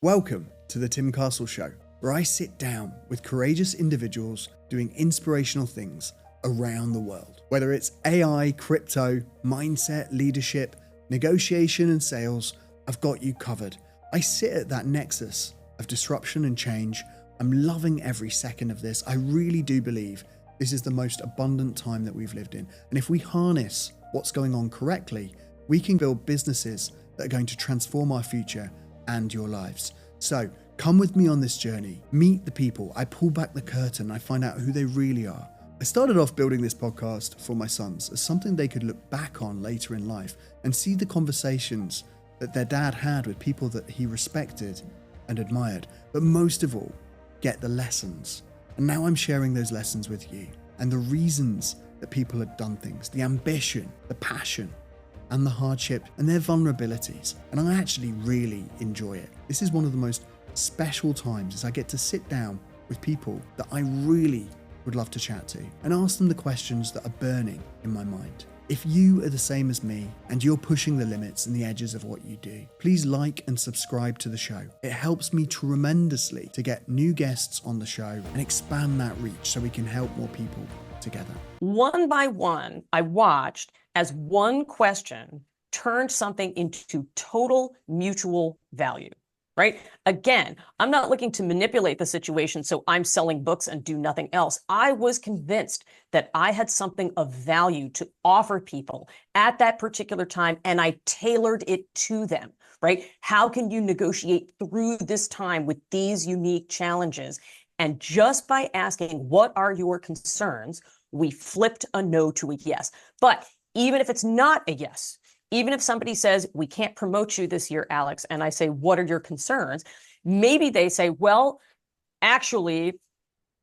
Welcome to the Tim Castle Show, where I sit down with courageous individuals doing inspirational things around the world. Whether it's AI, crypto, mindset, leadership, negotiation and sales, I've got you covered. I sit at that nexus of disruption and change. I'm loving every second of this. I really do believe this is the most abundant time that we've lived in. And if we harness what's going on correctly, we can build businesses that are going to transform our future and your lives. So come with me on this journey, meet the people. I pull back the curtain, I find out who they really are. I started off building this podcast for my sons as something they could look back on later in life and see the conversations that their dad had with people that he respected and admired, but most of all, get the lessons. And now I'm sharing those lessons with you and the reasons that people had done things, the ambition, the passion, and the hardship and their vulnerabilities. And I actually really enjoy it. This is one of the most special times as I get to sit down with people that I really would love to chat to and ask them the questions that are burning in my mind. If you are the same as me and you're pushing the limits and the edges of what you do, please like and subscribe to the show. It helps me tremendously to get new guests on the show and expand that reach so we can help more people together. One by one, I watched as one question turned something into total mutual value, right? Again, I'm not looking to manipulate the situation so I'm selling books and do nothing else. I was convinced that I had something of value to offer people at that particular time, and I tailored it to them, right? How can you negotiate through this time with these unique challenges? And just by asking, what are your concerns? We flipped a no to a yes. But even if it's not a yes, even if somebody says, we can't promote you this year, Alex, and I say, what are your concerns? Maybe they say, well, actually,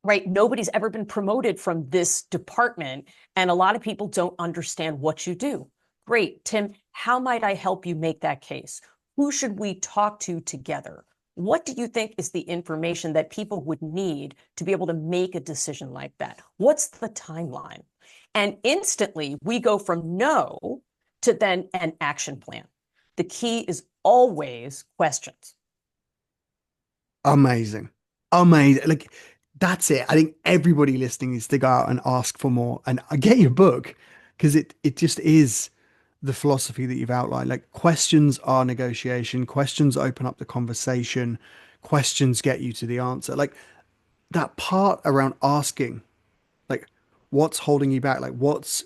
right, nobody's ever been promoted from this department, and a lot of people don't understand what you do. Great, Tim, how might I help you make that case? Who should we talk to together? What do you think is the information that people would need to be able to make a decision like that? What's the timeline? And instantly we go from no to then an action plan. The key is always questions. Amazing. Amazing. Like, that's it. I think everybody listening needs to go out and ask for more and get your book, because it just is the philosophy that you've outlined. Like, questions are negotiation, questions open up the conversation, questions get you to the answer. Like, that part around asking, like, what's holding you back? Like, what's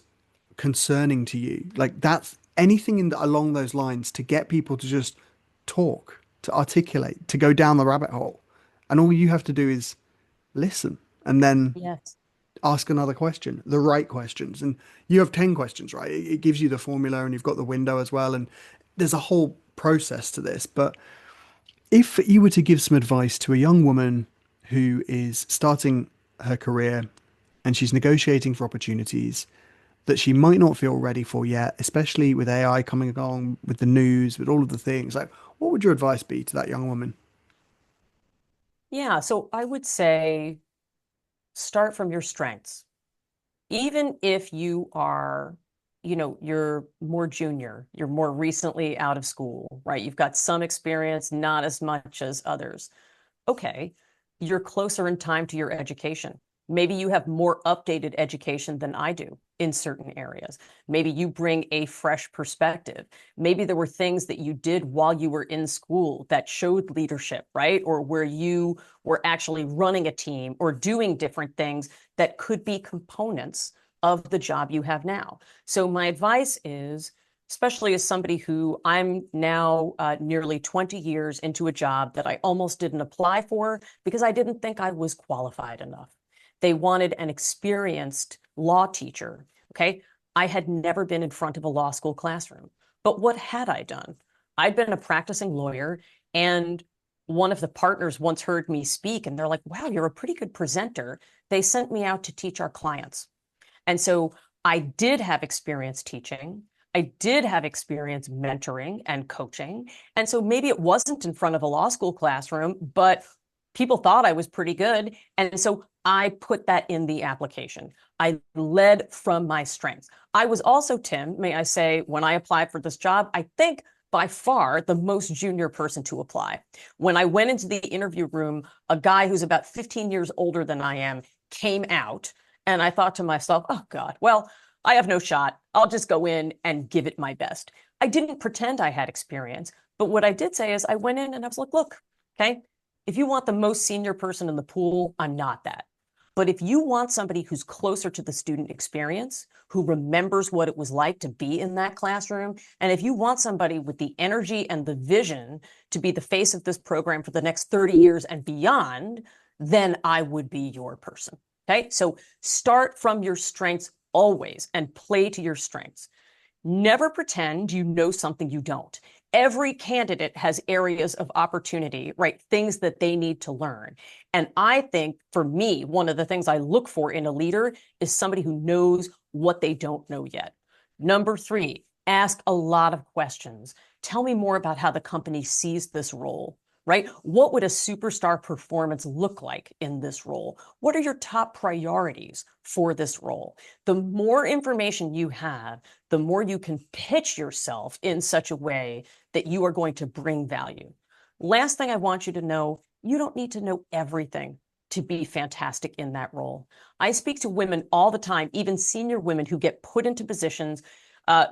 concerning to you? Like, that's anything along those lines to get people to just talk, to articulate, to go down the rabbit hole. And all you have to do is listen and then Yes. ask another question, the right questions. And you have 10 questions, right? It gives you the formula and you've got the window as well. And there's a whole process to this. But if you were to give some advice to a young woman who is starting her career and she's negotiating for opportunities that she might not feel ready for yet, especially with AI coming along, with the news, with all of the things, like, what would your advice be to that young woman? Yeah, so I would say start from your strengths. Even if you are, you're more junior, you're more recently out of school, right? You've got some experience, not as much as others. Okay, you're closer in time to your education. Maybe you have more updated education than I do in certain areas. Maybe you bring a fresh perspective. Maybe there were things that you did while you were in school that showed leadership, right? Or where you were actually running a team or doing different things that could be components of the job you have now. So my advice is, especially as somebody who I'm now nearly 20 years into a job that I almost didn't apply for because I didn't think I was qualified enough. They wanted an experienced law teacher, okay? I had never been in front of a law school classroom. But what had I done? I'd been a practicing lawyer, and one of the partners once heard me speak, and they're like, wow, you're a pretty good presenter. They sent me out to teach our clients. And so I did have experience teaching. I did have experience mentoring and coaching. And so maybe it wasn't in front of a law school classroom, but people thought I was pretty good. And so I put that in the application. I led from my strengths. I was also, Tim, may I say, when I applied for this job, I think by far the most junior person to apply. When I went into the interview room, a guy who's about 15 years older than I am came out, and I thought to myself, oh God, well, I have no shot. I'll just go in and give it my best. I didn't pretend I had experience, but what I did say is I went in and I was like, look, okay, if you want the most senior person in the pool, I'm not that. But if you want somebody who's closer to the student experience, who remembers what it was like to be in that classroom, and if you want somebody with the energy and the vision to be the face of this program for the next 30 years and beyond, then I would be your person. Okay, so start from your strengths always and play to your strengths. Never pretend you know something you don't. Every candidate has areas of opportunity, right? Things that they need to learn. And I think for me, one of the things I look for in a leader is somebody who knows what they don't know yet. Number 3, ask a lot of questions. Tell me more about how the company sees this role, right? What would a superstar performance look like in this role? What are your top priorities for this role? The more information you have, the more you can pitch yourself in such a way that you are going to bring value. Last thing I want you to know, you don't need to know everything to be fantastic in that role. I speak to women all the time, even senior women who get put into positions.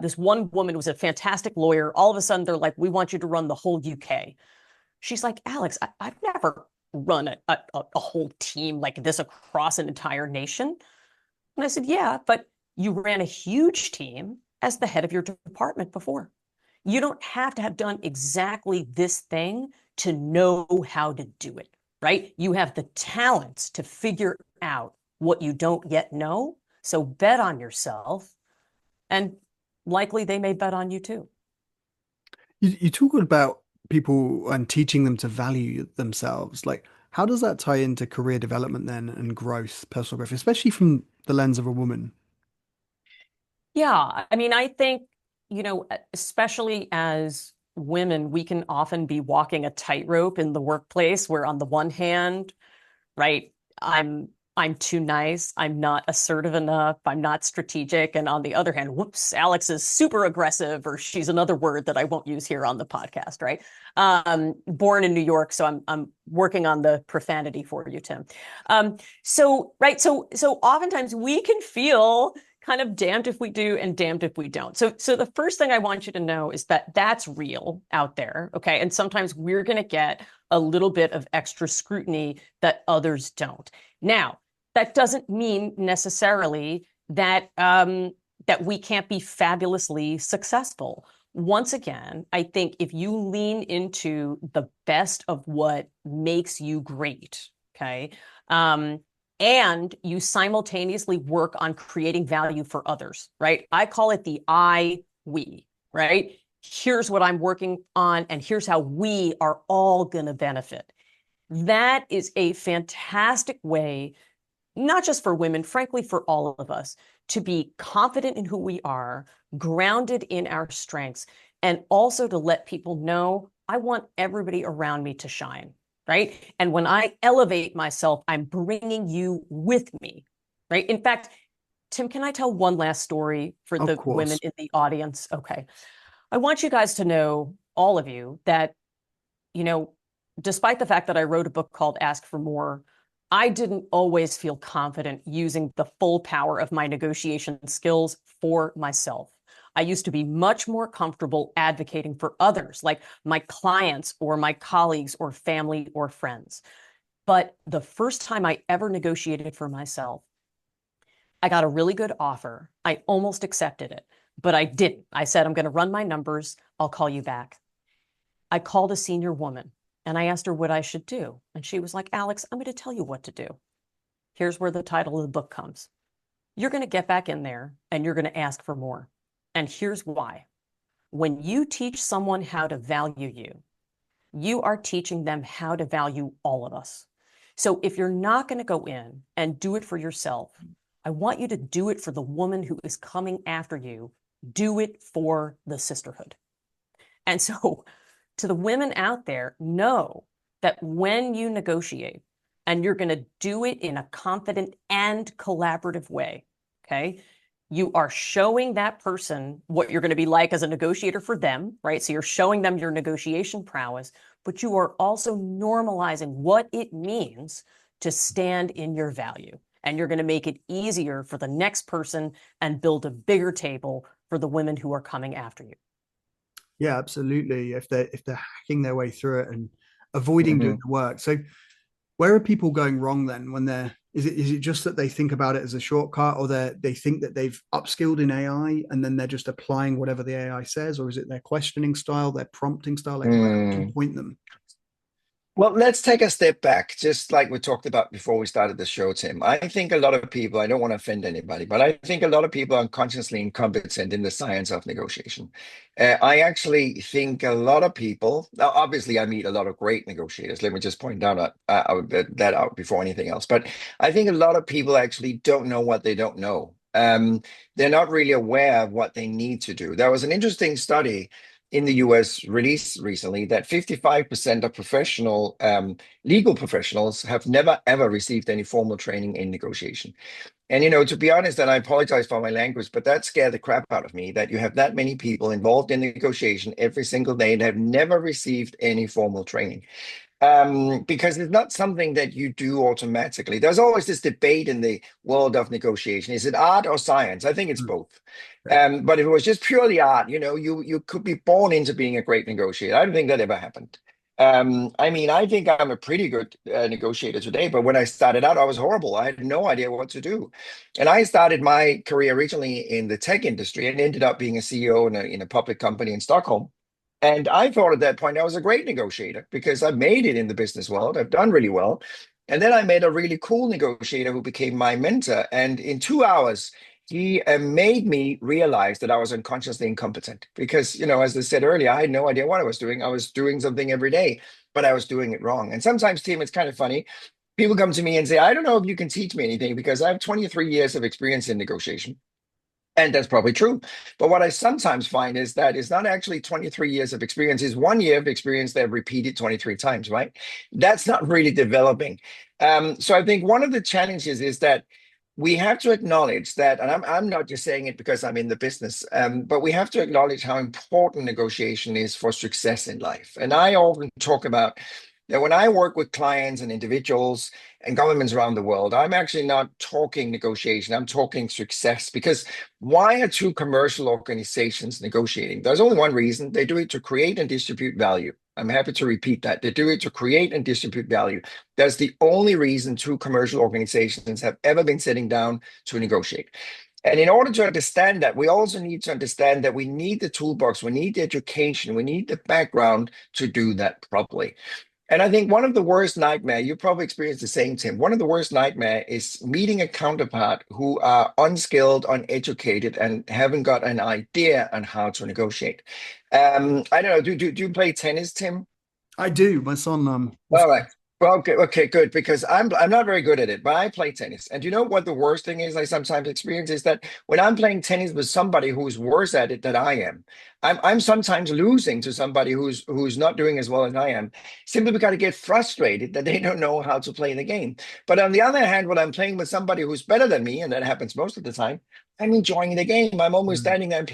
This one woman was a fantastic lawyer. All of a sudden, they're like, we want you to run the whole UK. She's like, Alex, I've never run a whole team like this across an entire nation. And I said, yeah, but you ran a huge team as the head of your department before. You don't have to have done exactly this thing to know how to do it, right? You have the talents to figure out what you don't yet know. So bet on yourself, and likely they may bet on you too. You talk about people and teaching them to value themselves. Like, how does that tie into career development then and growth, personal growth, especially from the lens of a woman? Yeah, I mean, I think, especially as women, we can often be walking a tightrope in the workplace where on the one hand, right, I'm I'm too nice, I'm not assertive enough, I'm not strategic, and on the other hand, whoops, Alex is super aggressive, or she's another word that I won't use here on the podcast, right? Born in New York, so I'm working on the profanity for you, Tim. So oftentimes we can feel kind of damned if we do and damned if we don't. So the first thing I want you to know is that that's real out there, okay? And sometimes we're going to get a little bit of extra scrutiny that others don't. Now, that doesn't mean necessarily that that we can't be fabulously successful. Once again, I think if you lean into the best of what makes you great, okay, and you simultaneously work on creating value for others, right? I call it the we, right? Here's what I'm working on, and here's how we are all going to benefit. That is a fantastic way, not just for women, frankly, for all of us, to be confident in who we are, grounded in our strengths, and also to let people know I want everybody around me to shine, right? And when I elevate myself, I'm bringing you with me, right? In fact, Tim, can I tell one last story for Of the women course. in the audience? Okay. I want you guys to know, all of you, that, you know, despite the fact that I wrote a book called Ask for More, I didn't always feel confident using the full power of my negotiation skills for myself. I used to be much more comfortable advocating for others, like my clients or my colleagues or family or friends. But the first time I ever negotiated for myself, I got a really good offer. I almost accepted it, but I didn't. I said, I'm going to run my numbers. I'll call you back. I called a senior woman and I asked her what I should do. And she was like, Alex, I'm going to tell you what to do. Here's where the title of the book comes. You're going to get back in there and you're going to ask for more. And here's why. When you teach someone how to value you, you are teaching them how to value all of us. So if you're not going to go in and do it for yourself, I want you to do it for the woman who is coming after you. Do it for the sisterhood. And so to the women out there, know that when you negotiate, and you're going to do it in a confident and collaborative way, okay, You are showing that person what you're going to be like as a negotiator for them, right? So you're showing them your negotiation prowess, but you are also normalizing what it means to stand in your value. And you're going to make it easier for the next person and build a bigger table for the women who are coming after you. Yeah, absolutely. If they're hacking their way through it and avoiding doing the work. So where are people going wrong then when they're is it just that they think about it as a shortcut, or they think that they've upskilled in AI and then they're just applying whatever the AI says, or is it their questioning style, their prompting style? Like where would you point them? Well, let's take a step back, just like we talked about before we started the show, Tim. I think a lot of people, I don't want to offend anybody, but I think a lot of people are unconsciously incompetent in the science of negotiation. I actually think a lot of people, now obviously I meet a lot of great negotiators. Let me just point that out before anything else. But I think a lot of people actually don't know what they don't know. They're not really aware of what they need to do. There was an interesting study in the US released recently that 55% of professional legal professionals have never ever received any formal training in negotiation. And to be honest, and I apologize for my language, but that scared the crap out of me that you have that many people involved in negotiation every single day and have never received any formal training. Because it's not something that you do automatically. There's always this debate in the world of negotiation. Is it art or science? I think it's both. But if it was just purely art, you could be born into being a great negotiator. I don't think that ever happened. I mean, I think I'm a pretty good negotiator today, but when I started out, I was horrible. I had no idea what to do. And I started my career originally in the tech industry and ended up being a CEO in a public company in Stockholm. And I thought at that point I was a great negotiator because I made it in the business world. I've done really well. And then I met a really cool negotiator who became my mentor. And in 2 hours, he made me realize that I was unconsciously incompetent because, as I said earlier, I had no idea what I was doing. I was doing something every day, but I was doing it wrong. And sometimes, Tim, it's kind of funny. People come to me and say, I don't know if you can teach me anything because I have 23 years of experience in negotiation. And that's probably true. But what I sometimes find is that it's not actually 23 years of experience, it's 1 year of experience that repeated 23 times, right? That's not really developing. So I think one of the challenges is that we have to acknowledge that, and I'm not just saying it because I'm in the business, but we have to acknowledge how important negotiation is for success in life. And I often talk about that when I work with clients and individuals and governments around the world, I'm actually not talking negotiation, I'm talking success. Because why are two commercial organizations negotiating? There's only one reason. They do it to create and distribute value. I'm happy to repeat that. They do it to create and distribute value. That's the only reason two commercial organizations have ever been sitting down to negotiate. And in order to understand that, we also need to understand that we need the toolbox, we need the education, we need the background to do that properly. And I think one of the worst nightmare, you probably experienced the same, Tim. One of the worst nightmare is meeting a counterpart who are unskilled, uneducated, and haven't got an idea on how to negotiate. I don't know. Do you play tennis, Tim? I do. My son All right. Well, okay, good. Because I'm not very good at it, but I play tennis. And you know what the worst thing is I sometimes experience is that when I'm playing tennis with somebody who's worse at it than I am, I'm sometimes losing to somebody who's not doing as well as I am, simply because I get frustrated that they don't know how to play the game. But on the other hand, when I'm playing with somebody who's better than me, and that happens most of the time, I'm enjoying the game. I'm almost standing there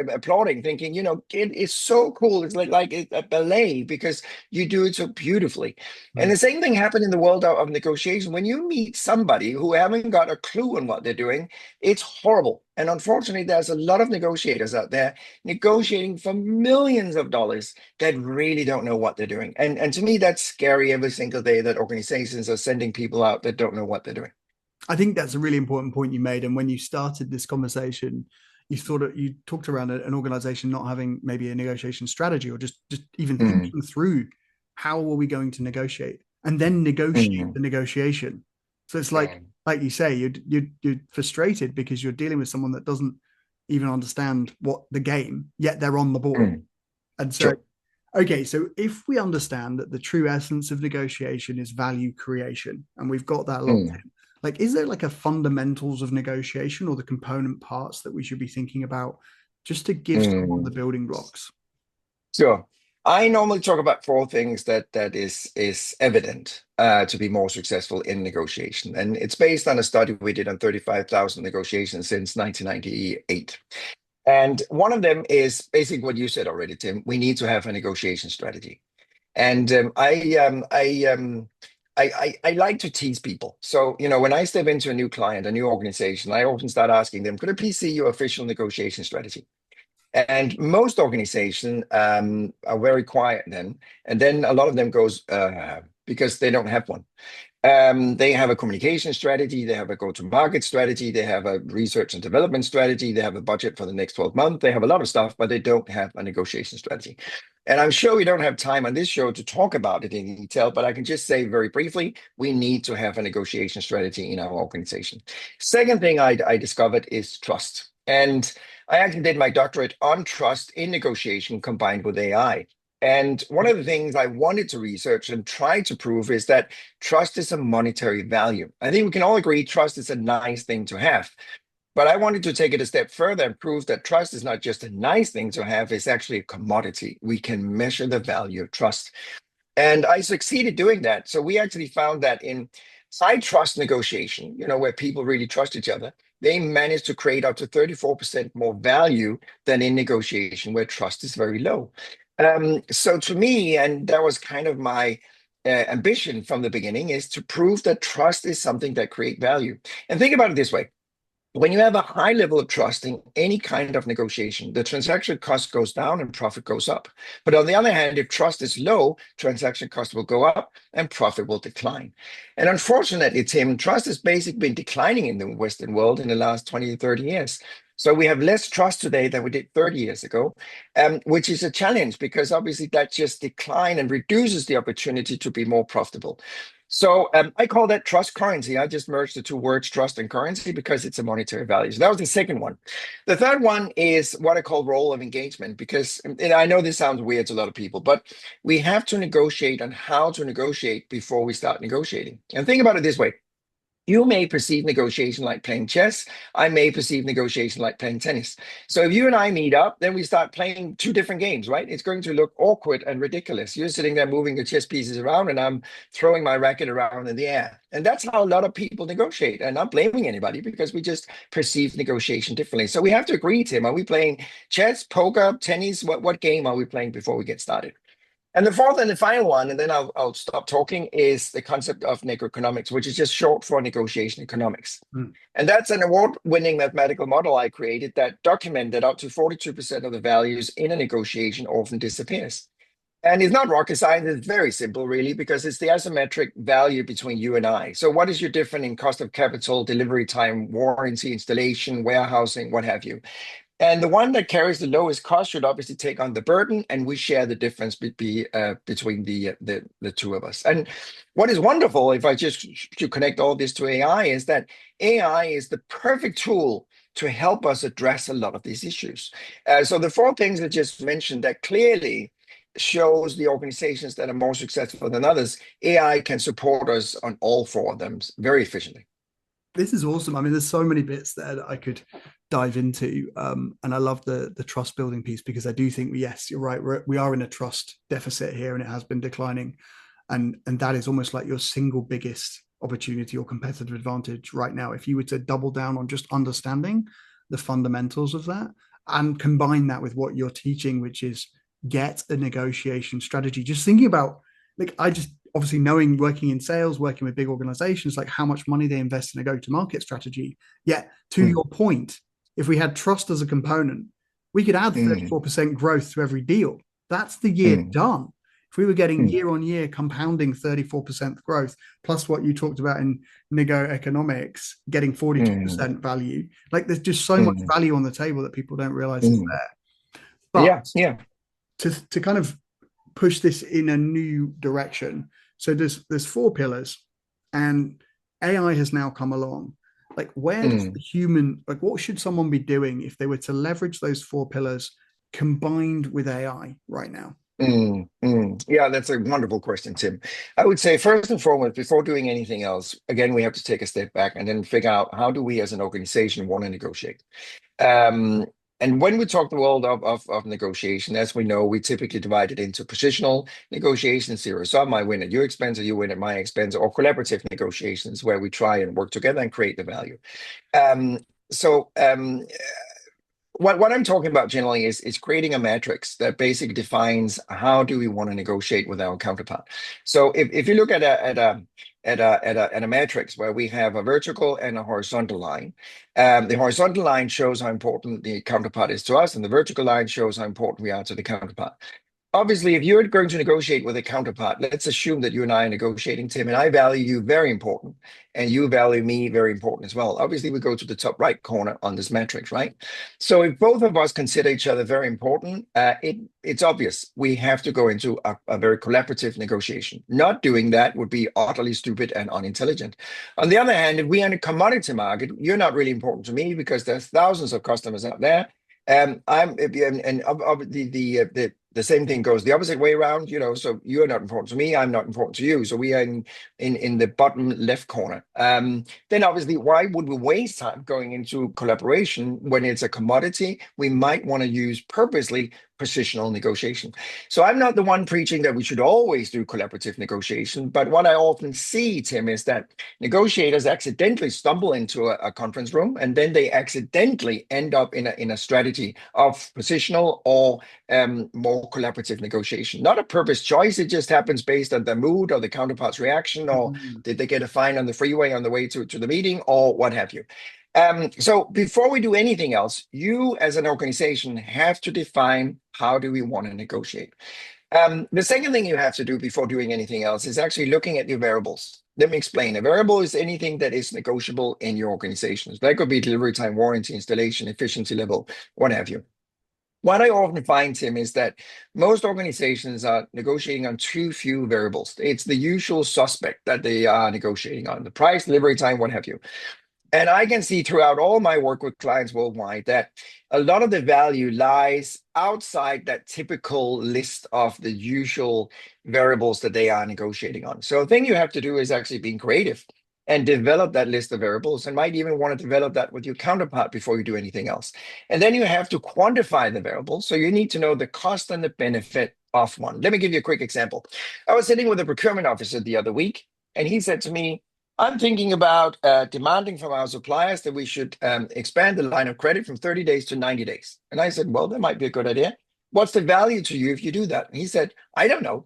applauding, thinking, it is so cool. It's like a ballet because you do it so beautifully. And the same thing happened in the world of negotiation. When you meet somebody who haven't got a clue on what they're doing, it's horrible. And unfortunately, there's a lot of negotiators out there negotiating for millions of dollars that really don't know what they're doing. And to me, that's scary every single day that organizations are sending people out that don't know what they're doing. I think that's a really important point you made. And when you started this conversation, you talked around an organization not having maybe a negotiation strategy, or just even thinking through how are we going to negotiate and then negotiate the negotiation. So it's like you say, you're frustrated because you're dealing with someone that doesn't even understand what the game, yet they're on the board. And so, okay, so if we understand that the true essence of negotiation is value creation, and we've got that locked in, like, is there like a fundamentals of negotiation or the component parts that we should be thinking about just to give someone the building blocks? Sure. I normally talk about four things that is evident to be more successful in negotiation, and it's based on a study we did on 35,000 negotiations since 1998. And one of them is basically what you said already, Tim. We need to have a negotiation strategy. And I like to tease people. So, when I step into a new client, a new organization, I often start asking them, could I please see your official negotiation strategy? And most organizations are very quiet then. And then a lot of them goes, because they don't have one. They have a communication strategy, they have a go-to-market strategy, they have a research and development strategy, they have a budget for the next 12 months, they have a lot of stuff, but they don't have a negotiation strategy. And I'm sure we don't have time on this show to talk about it in detail, but I can just say very briefly, we need to have a negotiation strategy in our organization. Second thing I discovered is trust. And I actually did my doctorate on trust in negotiation combined with AI. And one of the things I wanted to research and try to prove is that trust is a monetary value. I think we can all agree trust is a nice thing to have. But I wanted to take it a step further and prove that trust is not just a nice thing to have, it's actually a commodity. We can measure the value of trust. And I succeeded doing that. So we actually found that in high trust negotiation, where people really trust each other, they managed to create up to 34% more value than in negotiation where trust is very low. So to me, and that was kind of my ambition from the beginning, is to prove that trust is something that create value. And think about it this way. When you have a high level of trust in any kind of negotiation, the transaction cost goes down and profit goes up. But on the other hand, if trust is low, transaction cost will go up and profit will decline. And unfortunately, Tim, trust has basically been declining in the Western world in the last 20 to 30 years. So we have less trust today than we did 30 years ago, which is a challenge because obviously that just decline and reduces the opportunity to be more profitable. So I call that trust currency. I just merged the two words, trust and currency, because it's a monetary value. So that was the second one. The third one is what I call role of engagement, because and I know this sounds weird to a lot of people, but we have to negotiate on how to negotiate before we start negotiating. And think about it this way. You may perceive negotiation like playing chess. I may perceive negotiation like playing tennis. So if you and I meet up, then we start playing two different games, right? It's going to look awkward and ridiculous. You're sitting there moving the chess pieces around and I'm throwing my racket around in the air. And that's how a lot of people negotiate. And I'm not blaming anybody because we just perceive negotiation differently. So we have to agree, Tim, are we playing chess, poker, tennis? What game are we playing before we get started? And the fourth and the final one, and then I'll stop talking, is the concept of negoeconomics, which is just short for negotiation economics. And that's an award-winning mathematical model I created that documented that up to 42% of the values in a negotiation often disappears. And it's not rocket science, it's very simple, really, because it's the asymmetric value between you and I. So what is your difference in cost of capital, delivery time, warranty, installation, warehousing, what have you? And the one that carries the lowest cost should obviously take on the burden, and we share the difference between the two of us. And what is wonderful, if I just should connect all this to AI, is that AI is the perfect tool to help us address a lot of these issues. So the four things I just mentioned that clearly shows the organizations that are more successful than others, AI can support us on all four of them very efficiently. This is awesome. I mean, there's so many bits there that I could dive into. And I love the trust building piece because I do think, yes, you're right. We are in a trust deficit here and it has been declining. And that is almost like your single biggest opportunity or competitive advantage right now. If you were to double down on just understanding the fundamentals of that and combine that with what you're teaching, which is get a negotiation strategy, just thinking about, like, I just obviously knowing working in sales, working with big organizations, like how much money they invest in a go-to-market strategy. Yet to your point, if we had trust as a component, we could add 34% growth to every deal. That's the year done. If we were getting year on year compounding 34% growth, plus what you talked about in nego economics, getting 42% value, like there's just so much value on the table that people don't realize is there. But to kind of push this in a new direction. So there's four pillars and AI has now come along. Like where does the human, like what should someone be doing if they were to leverage those four pillars combined with AI right now? Yeah, that's a wonderful question, Tim. I would say first and foremost, before doing anything else, again, we have to take a step back and then figure out how do we as an organization want to negotiate. And when we talk the world of negotiation, as we know, we typically divide it into positional negotiations, zero sum, I win at your expense, or you win at my expense, or collaborative negotiations where we try and work together and create the value. Um, so what I'm talking about generally is creating a matrix that basically defines how do we want to negotiate with our counterpart. So if you look at a matrix where we have a vertical and a horizontal line, the horizontal line shows how important the counterpart is to us, and the vertical line shows how important we are to the counterpart. Obviously, if you're going to negotiate with a counterpart, let's assume that you and I are negotiating, Tim, and I value you very important, and you value me very important as well. Obviously, we go to the top right corner on this matrix, right? So if both of us consider each other very important, it's obvious we have to go into a very collaborative negotiation. Not doing that would be utterly stupid and unintelligent. On the other hand, if we are in a commodity market, you're not really important to me because there's thousands of customers out there. The same thing goes the opposite way around, so you're not important to me, I'm not important to you. So we are in the bottom left corner. Then obviously, why would we waste time going into collaboration when it's a commodity? We might want to use purposely positional negotiation. So I'm not the one preaching that we should always do collaborative negotiation, but what I often see, Tim, is that negotiators accidentally stumble into a conference room, and then they accidentally end up in a strategy of positional or more collaborative negotiation. Not a purpose choice, it just happens based on the mood or the counterpart's reaction, or did they get a fine on the freeway on the way to the meeting, or what have you. So before we do anything else, you as an organization have to define how do we want to negotiate. The second thing you have to do before doing anything else is actually looking at your variables. Let me explain. A variable is anything that is negotiable in your organizations. That could be delivery time, warranty, installation, efficiency level, what have you. What I often find, Tim, is that most organizations are negotiating on too few variables. It's the usual suspect that they are negotiating on: the price, delivery time, what have you. And I can see throughout all my work with clients worldwide that a lot of the value lies outside that typical list of the usual variables that they are negotiating on. So the thing you have to do is actually being creative and develop that list of variables, and might even want to develop that with your counterpart before you do anything else. And then you have to quantify the variable. So you need to know the cost and the benefit of one. Let me give you a quick example. I was sitting with a procurement officer the other week, and he said to me, I'm thinking about demanding from our suppliers that we should expand the line of credit from 30 days to 90 days. And I said, well, that might be a good idea. What's the value to you if you do that? And he said, I don't know.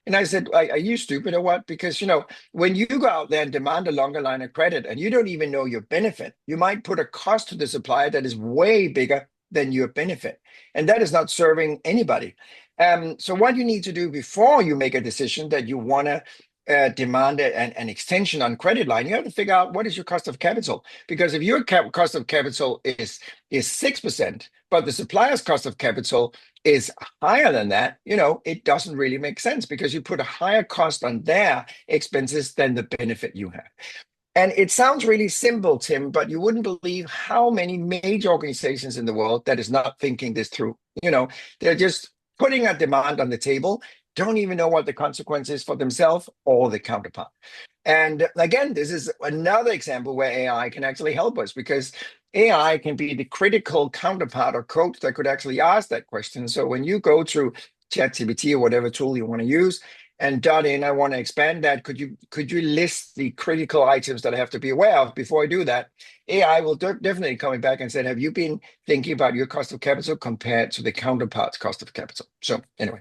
And I said, are you stupid or what? Because, when you go out there and demand a longer line of credit and you don't even know your benefit, you might put a cost to the supplier that is way bigger than your benefit. And that is not serving anybody. So what you need to do before you make a decision that you want to demand an extension on credit line, you have to figure out what is your cost of capital. Because if your cost of capital is 6%, but the supplier's cost of capital is higher than that, it doesn't really make sense, because you put a higher cost on their expenses than the benefit you have. And it sounds really simple, Tim, but you wouldn't believe how many major organizations in the world that is not thinking this through. They're just putting a demand on the table, don't even know what the consequence is for themselves or the counterpart. And again, this is another example where AI can actually help us, because AI can be the critical counterpart or coach that could actually ask that question. So when you go to ChatGPT or whatever tool you want to use and dot in, I want to expand that, could you list the critical items that I have to be aware of before I do that? AI will definitely come back and say, have you been thinking about your cost of capital compared to the counterpart's cost of capital? So anyway.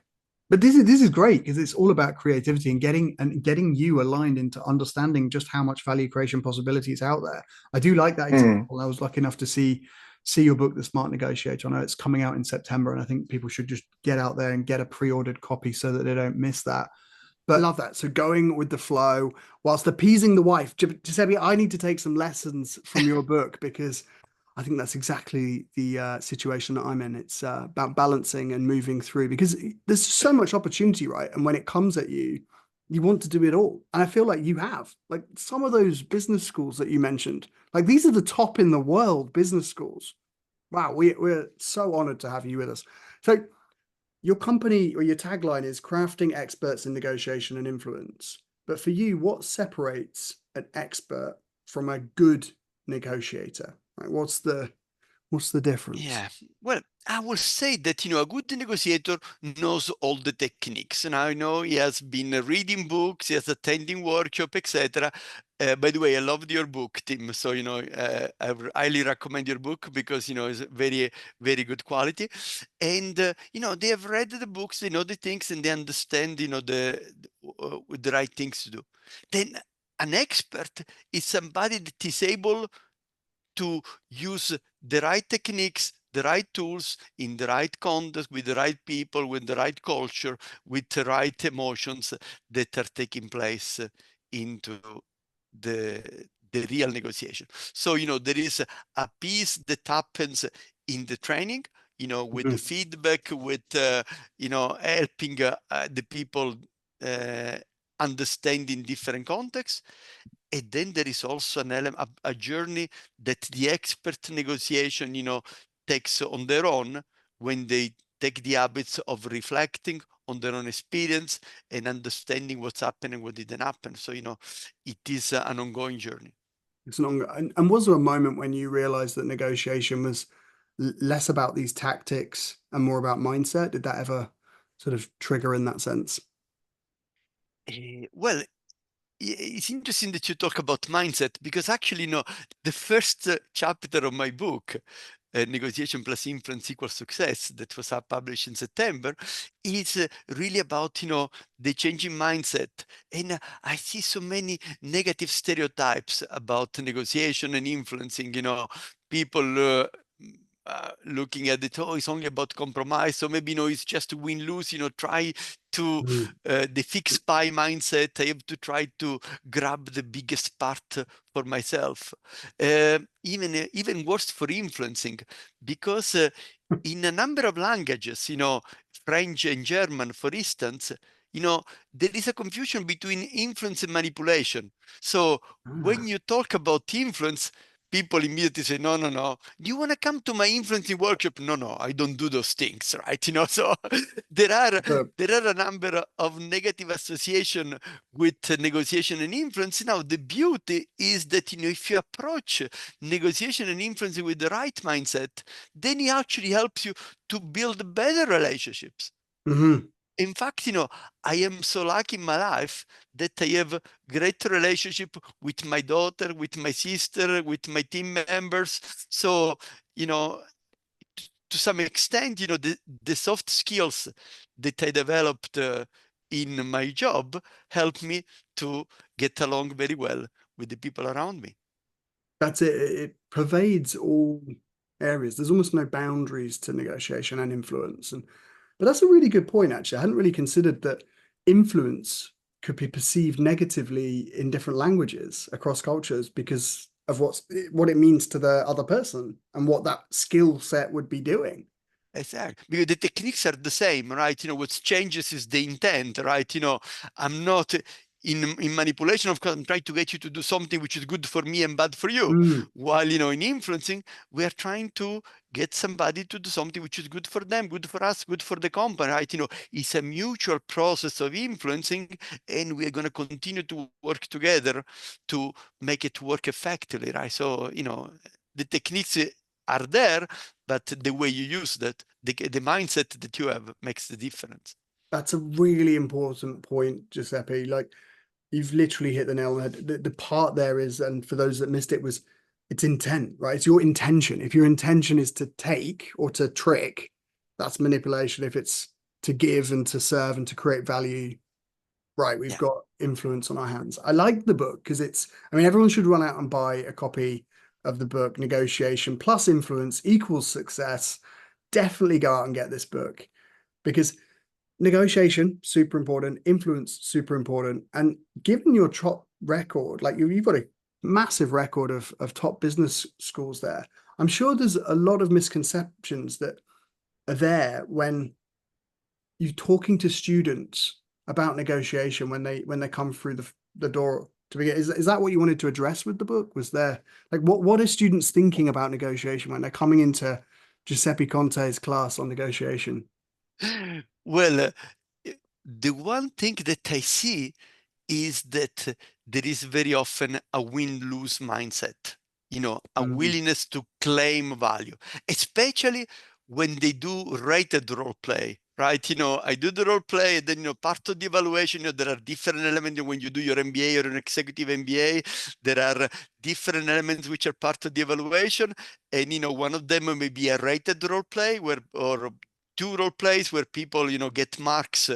But this is great, because it's all about creativity and getting you aligned into understanding just how much value creation possibilities out there. I do like that example. I was lucky enough to see your book, The Smart Negotiator. I know it's coming out in September, and I think people should just get out there and get a pre-ordered copy so that they don't miss that. But I love that. So going with the flow whilst appeasing the wife. Giuseppe, I need to take some lessons from your book, because I think that's exactly the situation that I'm in. It's about balancing and moving through, because there's so much opportunity, right? And when it comes at you, you want to do it all. And I feel like you have, like, some of those business schools that you mentioned, like, these are the top in the world business schools. Wow, we're so honored to have you with us. So your company, or your tagline, is crafting experts in negotiation and influence. But for you, what separates an expert from a good negotiator? Like, what's the What's the difference? Yeah, well, I will say that, a good negotiator knows all the techniques. And I know he has been reading books, he has attending workshop, etc. By the way, I loved your book, Tim. So, I highly recommend your book because, it's very, very good quality. And, they have read the books, they know the things, and they understand, the right things to do. Then an expert is somebody that is able to use the right techniques, the right tools in the right context, with the right people, with the right culture, with the right emotions that are taking place into the real negotiation. So, there is a piece that happens in the training, with the feedback, with, helping the people understand in different contexts. And then there is also an element, a journey that the expert negotiation, takes on their own when they take the habits of reflecting on their own experience and understanding what's happening, what didn't happen. So, it is an ongoing journey. It's an ongoing. And was there a moment when you realized that negotiation was less about these tactics and more about mindset? Did that ever sort of trigger in that sense? Well, it's interesting that you talk about mindset because actually, the first chapter of my book, Negotiation plus Influence equals Success, that was published in September, is really about, the changing mindset. And I see so many negative stereotypes about negotiation and influencing, people looking at it, oh, it's only about compromise. So maybe, it's just win-lose, try to the fixed pie mindset. I have to try to grab the biggest part for myself. Even worse for influencing, because in a number of languages, French and German, for instance, there is a confusion between influence and manipulation. So when you talk about influence, people immediately say, no, no, no. Do you want to come to my influencing workshop? No, no, I don't do those things, right? So there are a number of negative association with negotiation and influence. Now, the beauty is that, if you approach negotiation and influencing with the right mindset, then it actually helps you to build better relationships. In fact, I am so lucky in my life that I have a great relationship with my daughter, with my sister, with my team members. So, to some extent, the soft skills that I developed in my job help me to get along very well with the people around me. That's it. It pervades all areas. There's almost no boundaries to negotiation and influence. But that's a really good point, actually. I hadn't really considered that influence could be perceived negatively in different languages across cultures because of what it means to the other person and what that skill set would be doing. Exactly, because the techniques are the same, right? What changes is the intent, right? I'm not in manipulation. Of course, I'm trying to get you to do something which is good for me and bad for you. While, in influencing, we are trying to get somebody to do something which is good for them, good for us, good for the company, right? It's a mutual process of influencing, and we are going to continue to work together to make it work effectively, right? So, the techniques are there, but the way you use that, the mindset that you have makes the difference. That's a really important point, Giuseppe. Like, you've literally hit the nail on the head. The part there is, and for those that missed it, was it's intent, right? It's your intention. If your intention is to take or to trick, that's manipulation. If it's to give and to serve and to create value, right, we've got influence on our hands. I like the book because everyone should run out and buy a copy of the book, Negotiation plus Influence equals Success. Definitely go out and get this book because negotiation, super important, influence, super important. And given your top record, like you've got a massive record of top business schools there, I'm sure there's a lot of misconceptions that are there when you're talking to students about negotiation when they come through the door to begin. Is that what you wanted to address with the book? Was there, like, what are students thinking about negotiation when they're coming into Giuseppe Conti's class on negotiation? Well, the one thing that I see is that there is very often a win-lose mindset. a willingness to claim value, especially when they do rated role play, right? I do the role play, and then, part of the evaluation, there are different elements. When you do your MBA or an executive MBA, there are different elements which are part of the evaluation. And, one of them may be a rated role play or two role plays where people, get marks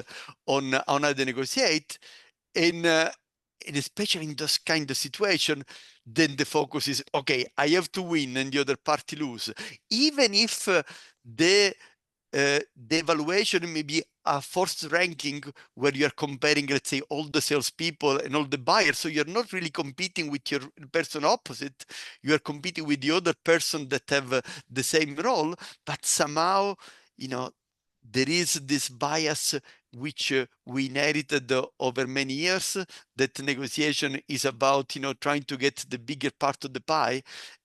on how they negotiate. And especially in those kind of situation, then the focus is, okay, I have to win and the other party lose. Even if the evaluation may be a forced ranking where you are comparing, let's say, all the salespeople and all the buyers. So you're not really competing with your person opposite. You are competing with the other person that have the same role, but somehow, there is this bias which we inherited over many years, that negotiation is about, trying to get the bigger part of the pie.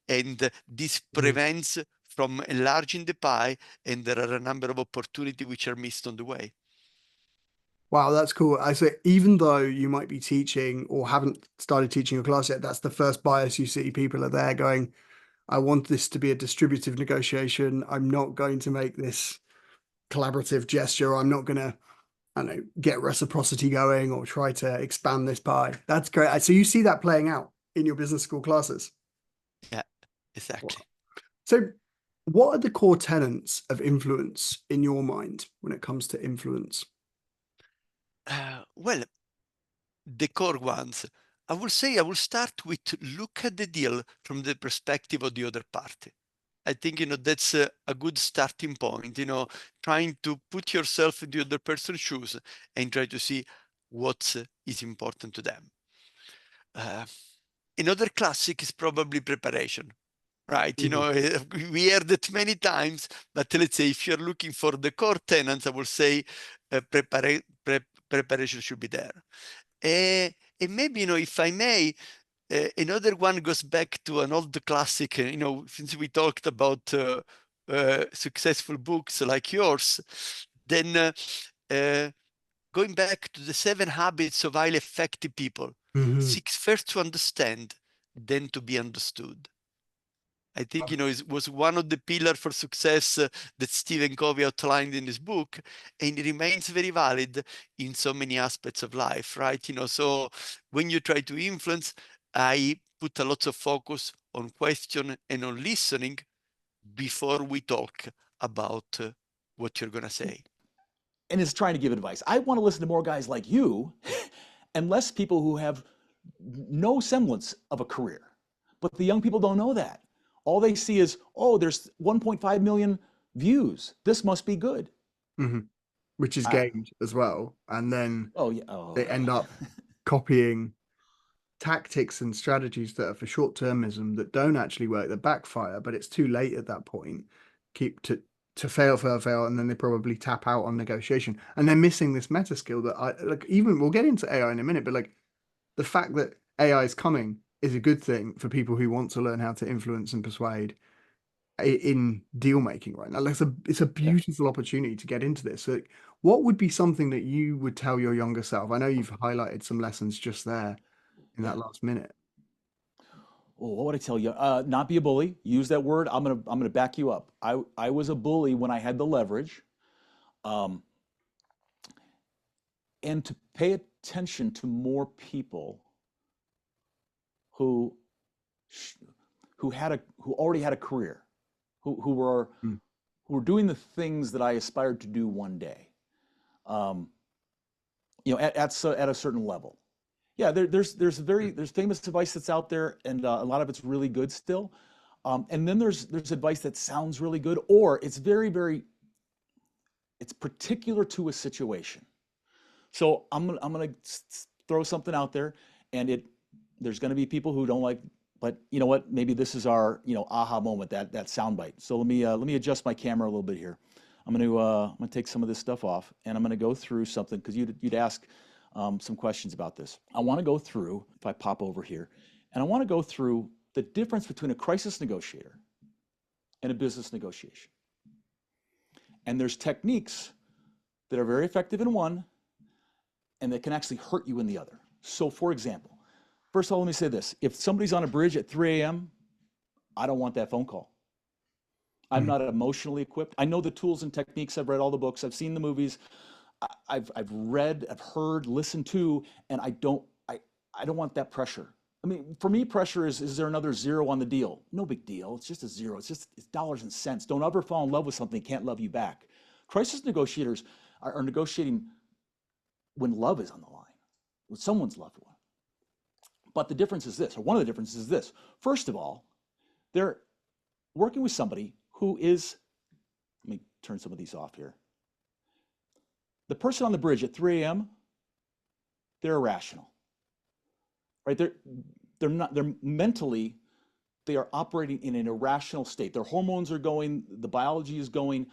And this prevents from enlarging the pie, and there are a number of opportunities which are missed on the way. Wow, that's cool. I say, even though you might be teaching or haven't started teaching your class yet, that's the first bias you see. People are there going, I want this to be a distributive negotiation. I'm not going to make this collaborative gesture. I'm not going to, I don't know, get reciprocity going or try to expand this pie. That's great. So you see that playing out in your business school classes? Yeah, exactly. Wow. So what are the core tenets of influence in your mind when it comes to influence? Well, the core ones, I will start with look at the deal from the perspective of the other party. I think, that's a good starting point, trying to put yourself in the other person's shoes and try to see what is important to them. Another classic is probably preparation, right? We heard it many times, but let's say if you're looking for the core tenets, I will say preparation should be there. And maybe, if I may, another one goes back to an old classic, since we talked about successful books like yours, then going back to the 7 habits of highly effective people, seek first to understand, then to be understood. I think, it was one of the pillars for success that Stephen Covey outlined in his book, and it remains very valid in so many aspects of life, right? So when you try to influence, I put a lot of focus on question and on listening before we talk about what you're going to say. And is trying to give advice. I want to listen to more guys like you and less people who have no semblance of a career. But the young people don't know that. All they see is, oh, there's 1.5 million views. This must be good. Which is gained as well. And then they end up copying tactics and strategies that are for short-termism that don't actually work, that backfire, but it's too late at that point. Keep to fail, and then they probably tap out on negotiation. And they're missing this meta skill that even we'll get into AI in a minute, but the fact that AI is coming is a good thing for people who want to learn how to influence and persuade in deal making right now. It's a beautiful opportunity to get into this. So what would be something that you would tell your younger self? I know you've highlighted some lessons just there in that last minute. Oh, what would I tell you? Not be a bully. Use that word. I'm gonna back you up. I was a bully when I had the leverage, and to pay attention to more people who already had a career, who were doing the things that I aspired to do one day. At a certain level. Yeah, there's famous advice that's out there, and a lot of it's really good still. And then there's advice that sounds really good, or it's it's particular to a situation. So I'm gonna throw something out there, and there's gonna be people who don't like, but you know what? Maybe this is our aha moment, that soundbite. So let me adjust my camera a little bit here. I'm gonna take some of this stuff off, and I'm gonna go through something because you'd ask some questions about this. I want to go through, if I pop over here, and I want to go through the difference between a crisis negotiator and a business negotiation. And there's techniques that are very effective in one and that can actually hurt you in the other. So for example, first of all, let me say this. If somebody's on a bridge at 3 a.m. I don't want that phone call. I'm not emotionally equipped. I know the tools and techniques. I've read all the books. I've seen the movies. I've read, I've heard, listened to, and I don't want that pressure. I mean, for me, pressure is there another zero on the deal? No big deal. It's just a zero. It's dollars and cents. Don't ever fall in love with something that can't love you back. Crisis negotiators are negotiating when love is on the line, with someone's loved one. But the difference is this, or one of the differences is this. First of all, they're working with somebody who is, let me turn some of these off here. The person on the bridge at 3 a.m., they're irrational, right? They're mentally, they are operating in an irrational state. Their hormones are going, the biology is going.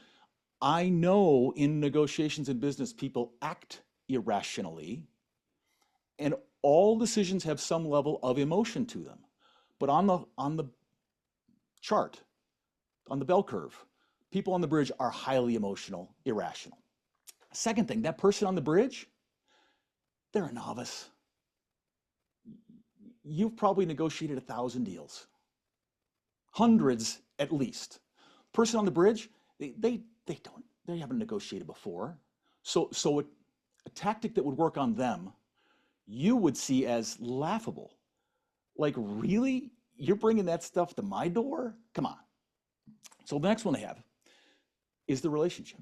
I know in negotiations and business, people act irrationally, and all decisions have some level of emotion to them. But on the chart, on the bell curve, people on the bridge are highly emotional, irrational. Second thing, that person on the bridge, they're a novice. You've probably negotiated 1,000 deals, hundreds at least. Person on the bridge, they haven't negotiated before. So a tactic that would work on them, you would see as laughable. Like, really? You're bringing that stuff to my door? Come on. So the next one they have is the relationship.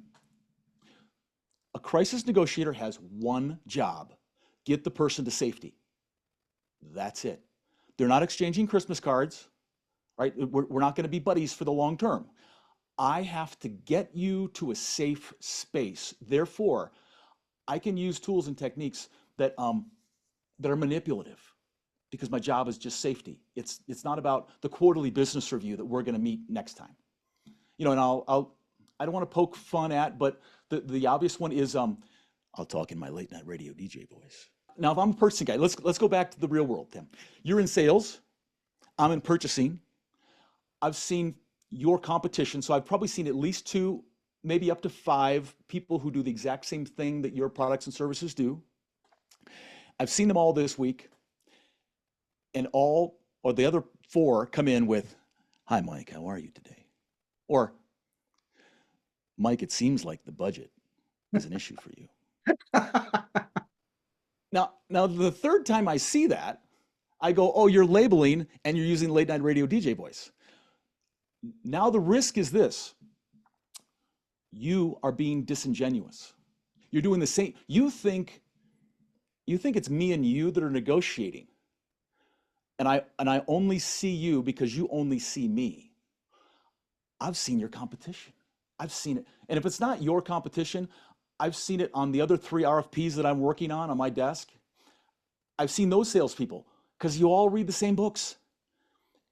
A crisis negotiator has one job: get the person to safety. That's it. They're not exchanging Christmas cards, right? We're not going to be buddies for the long term. I have to get you to a safe space. Therefore, I can use tools and techniques that are manipulative, because my job is just safety. It's not about the quarterly business review that we're going to meet next time. And I don't want to poke fun at, but the obvious one is I'll talk in my late night radio DJ voice. Now, if I'm a purchasing guy, let's go back to the real world, Tim. You're in sales. I'm in purchasing. I've seen your competition, so I've probably seen at least 2, maybe up to 5 people who do the exact same thing that your products and services do. I've seen them all this week, and all, or the other 4 come in with, "Hi, Mike, how are you today?" Or, "Mike, it seems like the budget is an issue for you." Now, the third time I see that, I go, "Oh, you're labeling and you're using late night radio DJ voice." Now the risk is this: you are being disingenuous. You're doing the same. You think it's me and you that are negotiating, and I only see you because you only see me. I've seen your competition. I've seen it. And if it's not your competition, I've seen it on the other 3 RFPs that I'm working on my desk. I've seen those salespeople, because you all read the same books.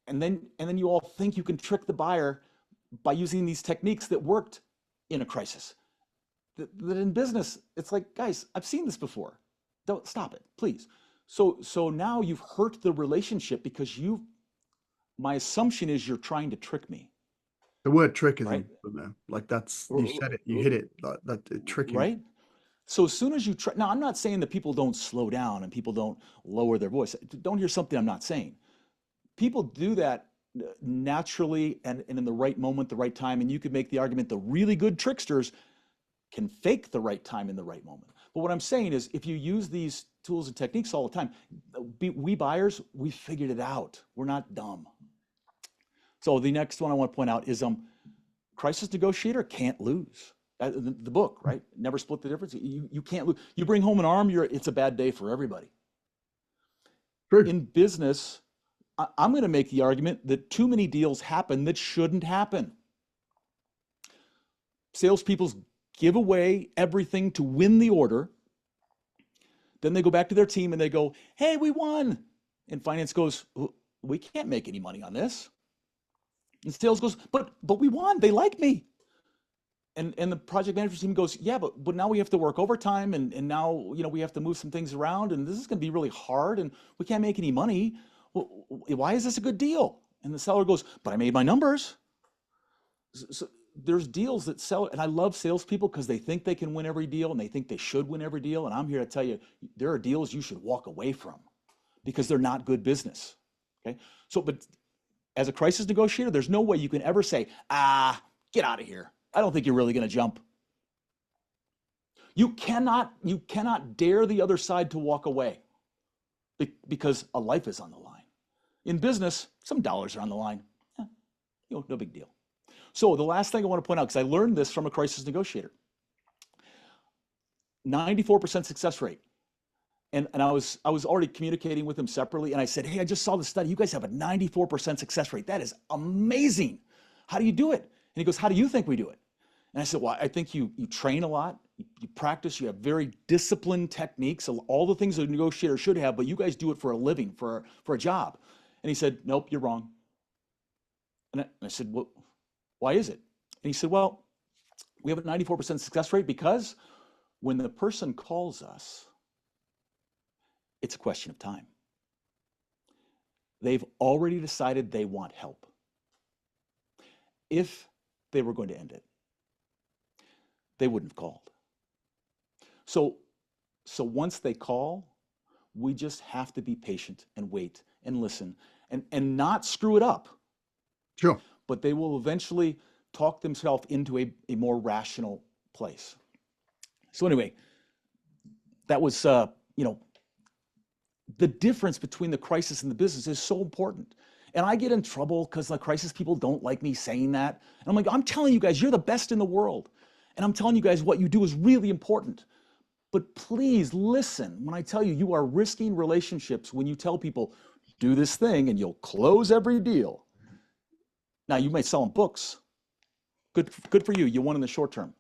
And then you all think you can trick the buyer by using these techniques that worked in a crisis. That in business, it's like, guys, I've seen this before. Don't stop it, please. So now you've hurt the relationship because my assumption is you're trying to trick me. The word trick is Right. important there. Like, that's, you said it, you hit it, that tricking. Right? So as soon as you try, now I'm not saying that people don't slow down and people don't lower their voice. Don't hear something I'm not saying. People do that naturally and in the right moment, the right time. And you could make the argument the really good tricksters can fake the right time in the right moment. But what I'm saying is, if you use these tools and techniques all the time, we buyers, we figured it out. We're not dumb. So the next one I want to point out is crisis negotiator can't lose. The book, right? Never split the difference. You can't lose. You bring home an arm, it's a bad day for everybody. True. In business, I'm going to make the argument that too many deals happen that shouldn't happen. Salespeople give away everything to win the order. Then they go back to their team and they go, "Hey, we won." And finance goes, "We can't make any money on this." And sales goes, but we won. They like me. And the project management team goes, "Yeah, but now we have to work overtime, and now we have to move some things around, and this is going to be really hard, and we can't make any money. Well, why is this a good deal?" And the seller goes, "But I made my numbers." So there's deals that sell, and I love salespeople because they think they can win every deal, and they think they should win every deal. And I'm here to tell you, there are deals you should walk away from because they're not good business. Okay, so but as a crisis negotiator, there's no way you can ever say, get out of here. I don't think you're really going to jump. You cannot dare the other side to walk away because a life is on the line. In business, some dollars are on the line. No big deal. So the last thing I want to point out, because I learned this from a crisis negotiator, 94% success rate. And I was already communicating with him separately, and I said, hey, I just saw the study. You guys have a 94% success rate. That is amazing. How do you do it? And he goes, how do you think we do it? And I said, well, I think you train a lot, you practice, you have very disciplined techniques, all the things a negotiator should have, but you guys do it for a living, for a job. And he said, nope, you're wrong. And I said, well, why is it? And he said, well, we have a 94% success rate because when the person calls us, it's a question of time. They've already decided they want help. If they were going to end it, they wouldn't have called. So once they call, we just have to be patient and wait and listen and not screw it up. Sure. But they will eventually talk themselves into a more rational place. So anyway, that was, the difference between the crisis and the business is so important. And I get in trouble because the crisis people don't like me saying that. And I'm like, I'm telling you guys, you're the best in the world. And I'm telling you guys what you do is really important. But please listen when I tell you, you are risking relationships when you tell people, do this thing and you'll close every deal. Now, you may sell them books. Good for you. You won in the short term.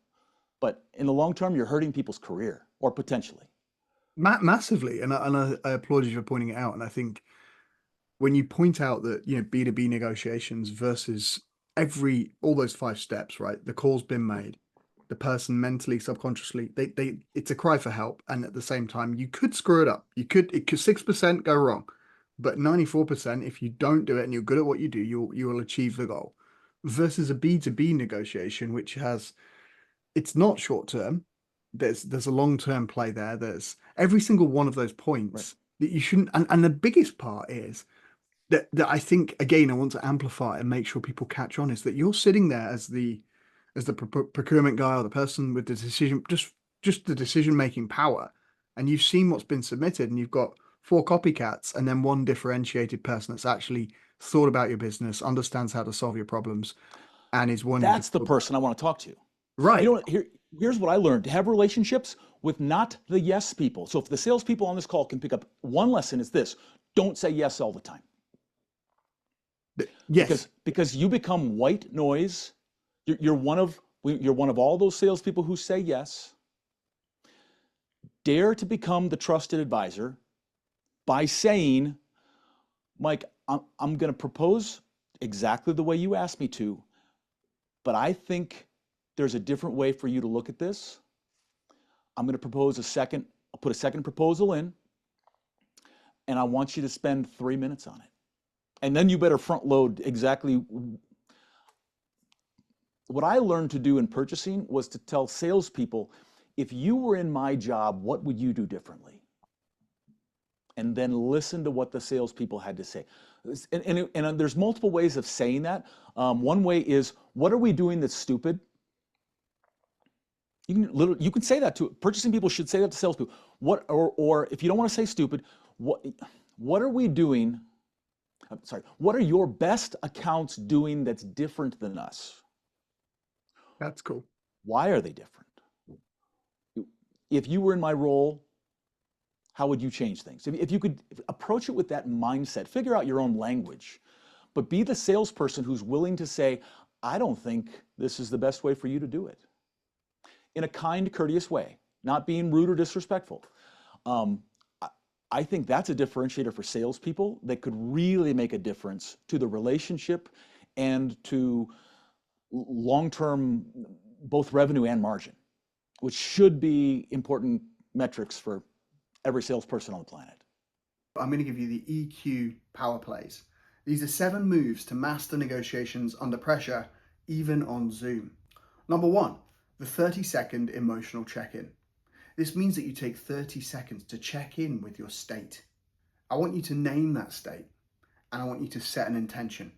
But in the long term, you're hurting people's career, or potentially. Massively. And I applaud you for pointing it out. And I think when you point out that, B2B negotiations versus all those 5 steps, right? The call's been made. The person mentally, subconsciously, it's a cry for help. And at the same time, you could screw it up. It could 6% go wrong, but 94%, if you don't do it and you're good at what you do, you will achieve the goal. Versus a B2B negotiation, which it's not short term. There's a long-term play there. There's every single one of those points that you shouldn't. And the biggest part is that I think, again, I want to amplify and make sure people catch on, is that you're sitting there as the procurement guy or the person with the decision, just the decision-making power. And you've seen what's been submitted, and you've got 4 copycats and then 1 differentiated person that's actually thought about your business, understands how to solve your problems, and is one. That's the person I want to talk to. Right. Here's what I learned: to have relationships with not the yes people. So if the salespeople on this call can pick up one lesson, it's this: don't say yes all the time. Yes. Because you become white noise. You're one of all those salespeople who say yes. Dare to become the trusted advisor by saying, Mike, I'm going to propose exactly the way you asked me to, but I think there's a different way for you to look at this. I'm going to propose I'll put a second proposal in, and I want you to spend 3 minutes on it. And then you better front load exactly. What I learned to do in purchasing was to tell salespeople, if you were in my job, what would you do differently? And then listen to what the salespeople had to say. And there's multiple ways of saying that. One way is, what are we doing that's stupid? You can say that to purchasing people. Should say that to salespeople. Or if you don't want to say stupid, what are we doing? I'm sorry. What are your best accounts doing that's different than us? That's cool. Why are they different? If you were in my role, how would you change things? If you could approach it with that mindset, figure out your own language, but be the salesperson who's willing to say, I don't think this is the best way for you to do it. In a kind, courteous way, not being rude or disrespectful. I think that's a differentiator for salespeople that could really make a difference to the relationship and to long-term, both revenue and margin, which should be important metrics for every salesperson on the planet. I'm going to give you the EQ power plays. These are 7 moves to master negotiations under pressure, even on Zoom. Number 1, the 30-second emotional check-in. This means that you take 30 seconds to check in with your state. I want you to name that state, and I want you to set an intention.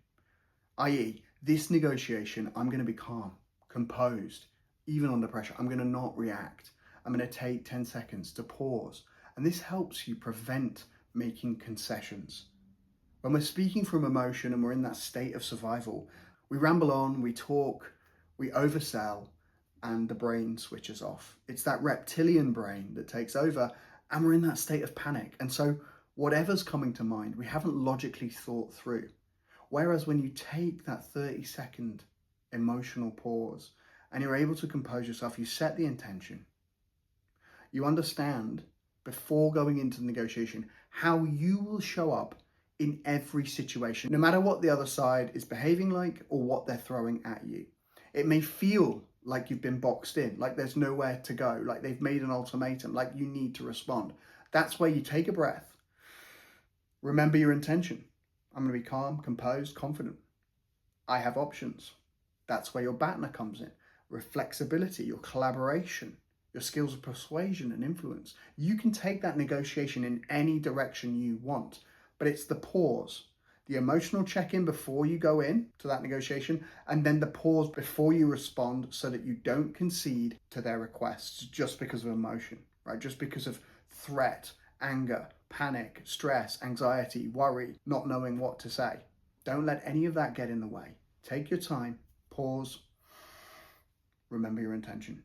i.e., this negotiation, I'm going to be calm, composed, even under pressure. I'm going to not react. I'm going to take 10 seconds to pause. And this helps you prevent making concessions. When we're speaking from emotion and we're in that state of survival, we ramble on, we talk, we oversell, and the brain switches off. It's that reptilian brain that takes over, and we're in that state of panic. And so whatever's coming to mind, we haven't logically thought through. Whereas when you take that 30-second emotional pause and you're able to compose yourself, you set the intention, you understand before going into the negotiation how you will show up in every situation, no matter what the other side is behaving like or what they're throwing at you. It may feel like you've been boxed in, like there's nowhere to go, like they've made an ultimatum, like you need to respond. That's where you take a breath. Remember your intention. I'm going to be calm, composed, confident. I have options. That's where your BATNA comes in. Your flexibility, your collaboration, your skills of persuasion and influence. You can take that negotiation in any direction you want, but it's the pause, the emotional check-in before you go in to that negotiation, and then the pause before you respond so that you don't concede to their requests just because of emotion, right? Just because of threat, anger, panic, stress, anxiety, worry, not knowing what to say. Don't let any of that get in the way. Take your time, pause, remember your intention.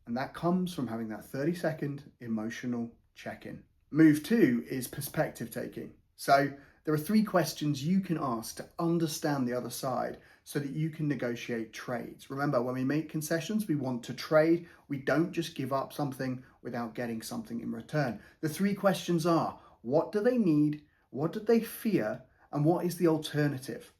And that comes from having that 30-second emotional check-in. Move 2 is perspective taking. So there are 3 questions you can ask to understand the other side so that you can negotiate trades. Remember, when we make concessions, we want to trade. We don't just give up something without getting something in return. The 3 questions are, what do they need? What do they fear? And what is the alternative?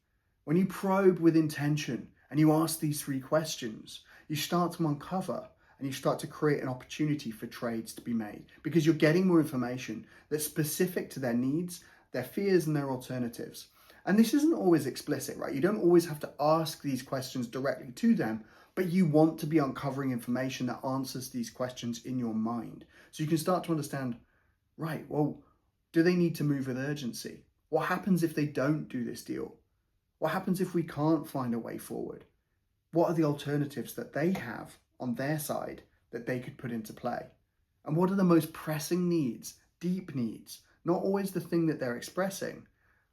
When you probe with intention and you ask these 3 questions, you start to uncover and you start to create an opportunity for trades to be made because you're getting more information that's specific to their needs, their fears, and their alternatives. And this isn't always explicit, right? You don't always have to ask these questions directly to them, but you want to be uncovering information that answers these questions in your mind. So you can start to understand, right, well, do they need to move with urgency? What happens if they don't do this deal? What happens if we can't find a way forward? What are the alternatives that they have on their side that they could put into play? And what are the most pressing needs, deep needs, not always the thing that they're expressing?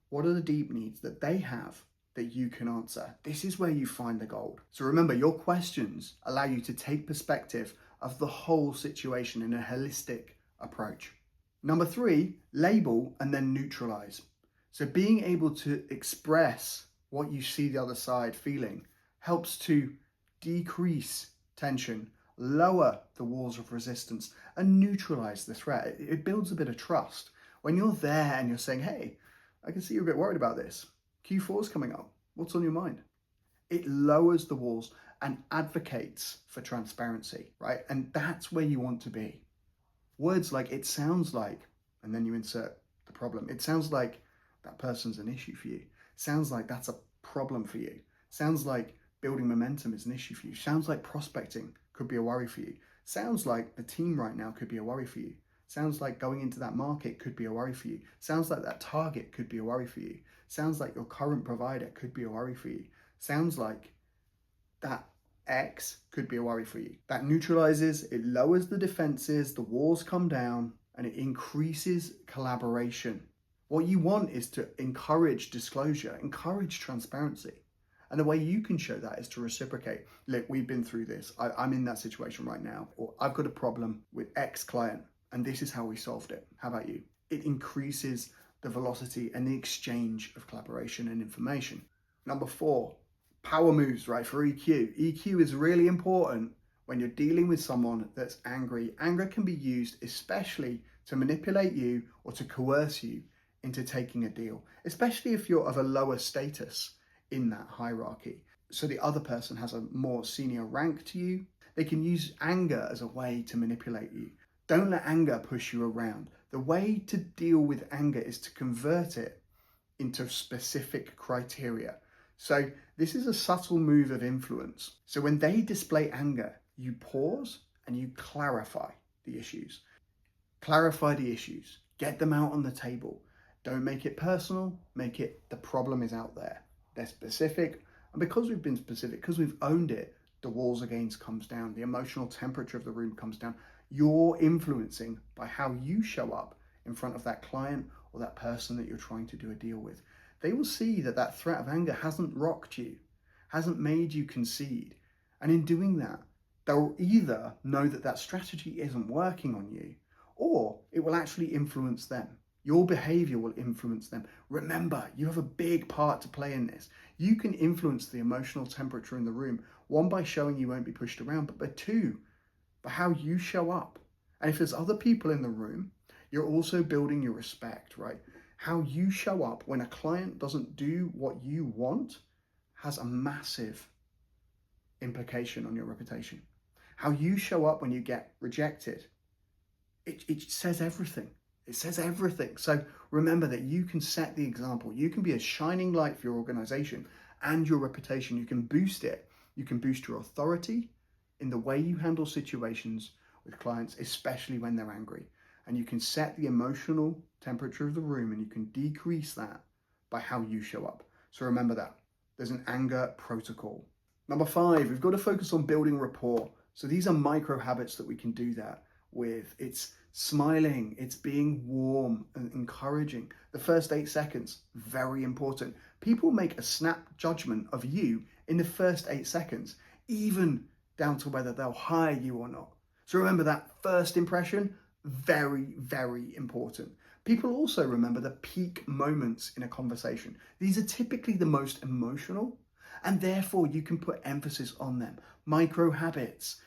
What are the deep needs that they have that you can answer? This is where you find the gold. So remember, your questions allow you to take perspective of the whole situation in a holistic approach. Number 3, label and then neutralize. So being able to express what you see the other side feeling helps to decrease tension, lower the walls of resistance, and neutralize the threat. It builds a bit of trust. When you're there and you're saying, hey, I can see you're a bit worried about this. Q4 is coming up. What's on your mind? It lowers the walls and advocates for transparency, right? And that's where you want to be. Words like it sounds like, and then you insert the problem. It sounds like that person's an issue for you. Sounds like that's a problem for you. Sounds like building momentum is an issue for you. Sounds like prospecting could be a worry for you. Sounds like the team right now could be a worry for you. Sounds like going into that market could be a worry for you. Sounds like that target could be a worry for you. Sounds like your current provider could be a worry for you. Sounds like that X could be a worry for you. That neutralizes, it lowers the defenses, the walls come down, and it increases collaboration. What you want is to encourage disclosure, encourage transparency. And the way you can show that is to reciprocate. Look, we've been through this. I'm in that situation right now. Or I've got a problem with X client, and this is how we solved it. How about you? It increases the velocity and the exchange of collaboration and information. Number 4, power moves, right, for EQ. EQ is really important when you're dealing with someone that's angry. Anger can be used especially to manipulate you or to coerce you into taking a deal, especially if you're of a lower status in that hierarchy. So the other person has a more senior rank to you. They can use anger as a way to manipulate you. Don't let anger push you around. The way to deal with anger is to convert it into specific criteria. So this is a subtle move of influence. So when they display anger, you pause and you clarify the issues. Clarify the issues. Get them out on the table. Don't make it personal. Make it the problem is out there. they're specific. And because we've been specific, because we've owned it, the walls against comes down, the emotional temperature of the room comes down. You're influencing by how you show up in front of that client or that person that you're trying to do a deal with. They will see that that threat of anger hasn't rocked you, hasn't made you concede. And in doing that, they'll either know that that strategy isn't working on you, or it will actually influence them. Your behavior will influence them. Remember, you have a big part to play in this. You can influence the emotional temperature in the room, one, by showing you won't be pushed around, but two, by how you show up. And if there's other people in the room, you're also building your respect, right? How you show up when a client doesn't do what you want has a massive implication on your reputation. How you show up when you get rejected, it says everything. It says everything. So remember that you can set the example. You can be a shining light for your organization and your reputation. You can boost it. You can boost your authority in the way you handle situations with clients, especially when they're angry. And you can set the emotional temperature of the room, and you can decrease that by how you show up. So remember that. There's an anger protocol. Number 5, we've got to focus on building rapport. So these are micro habits that we can do that with. It's smiling, it's being warm and encouraging. The first 8 seconds, very important. People make a snap judgment of you in the first 8 seconds, even down to whether they'll hire you or not. So remember that first impression, very, very important. People also remember the peak moments in a conversation. These are typically the most emotional, and therefore you can put emphasis on them. Micro habits,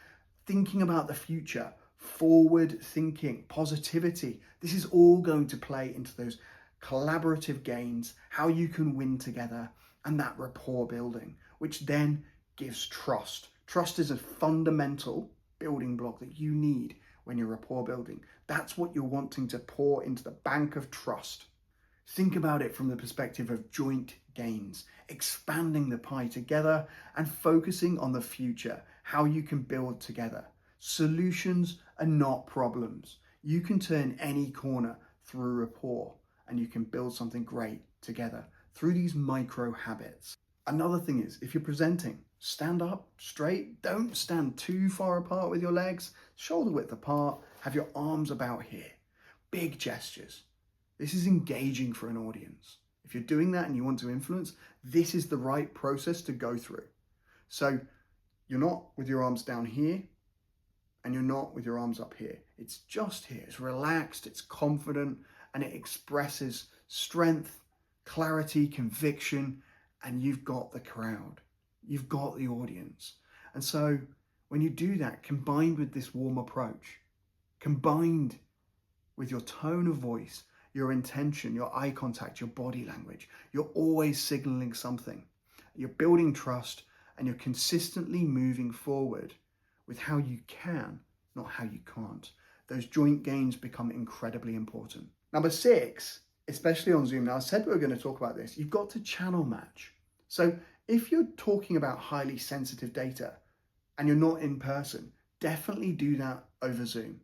thinking about the future, forward thinking, positivity. This is all going to play into those collaborative gains, how you can win together, and that rapport building, which then gives trust. Trust is a fundamental building block that you need when you're rapport building. That's what you're wanting to pour into the bank of trust. Think about it from the perspective of joint gains, expanding the pie together and focusing on the future, how you can build together. Solutions are not problems. You can turn any corner through rapport, and you can build something great together through these micro habits. Another thing is, if you're presenting, stand up straight. Don't stand too far apart with your legs, shoulder width apart, have your arms about here. Big gestures. This is engaging for an audience. If you're doing that and you want to influence, this is the right process to go through. So you're not with your arms down here, and you're not with your arms up here. It's just here. It's relaxed, it's confident, and it expresses strength, clarity, conviction, and you've got the crowd. You've got the audience. And so when you do that, combined with this warm approach, combined with your tone of voice, your intention, your eye contact, your body language, you're always signaling something. You're building trust, and you're consistently moving forward with how you can, not how you can't. Those joint gains become incredibly important. Number 6, especially on Zoom. Now, I said we were going to talk about this. You've got to channel match. So if you're talking about highly sensitive data and you're not in person, definitely do that over Zoom.